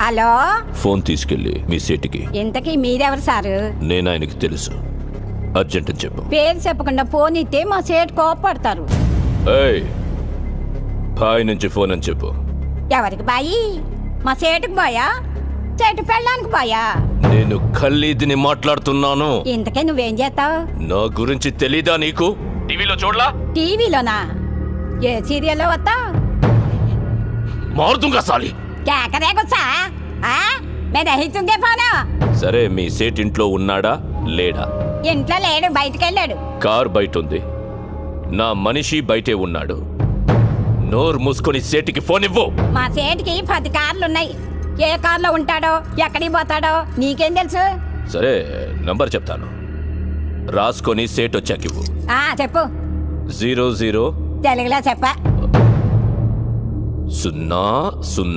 Hello, phone తీసుకెళ్ళి మీ సీటుకి. ఇంతకీ మీరెవరు సారు? నేను ఆయనకి తెలుసు. అర్జెంట్ అని చెప్పు. పేరు చెప్పకుండా ఫోన్ ఇస్తే మా సేటు కోపడతారు. ఏయ్, బాయ్ నుంచి ఫోన్ అని చెప్పు. ఎవరికి బాయి? మా సేటుకు బాయా, చెట్టు పెళ్ళడానికి బాయా? నేను ఖల్లీదిని మాట్లాడుతున్నాను. ఇంతకే నువ్వేం చేస్తావు? నా గురించి తెలీదా నీకు? టీవీలో చూడలా? టీవీలోనా? ఏ సీరియల్లో వస్తా? మారుతుంగా సాలి. కేకరే గుచ్చా? మేము దహిస్తుందే ఫోను. సరే, మీ సేట్ ఇంట్లో ఉన్నాడా లేడా? ఇంట్లో లేడు, బయటికి వెళ్ళాడు. కార్ బయట ఉంది, నా మనిషి బయటే ఉన్నాడు. నోరు మూసుకొని సేటికి ఫోన్ ఇవ్వు. మా సేటుకి 10 కార్లున్నాయి. ఏ కార్లో ఉంటాడో, ఎక్కడికి పోతాడో నీకేం తెలుసు? సరే, నంబర్ చెప్తాను, రాసుకొని సేట్ వచ్చాక ఇవ్వు. చెప్పు. 00 తెలుగులో చెప్ప. 00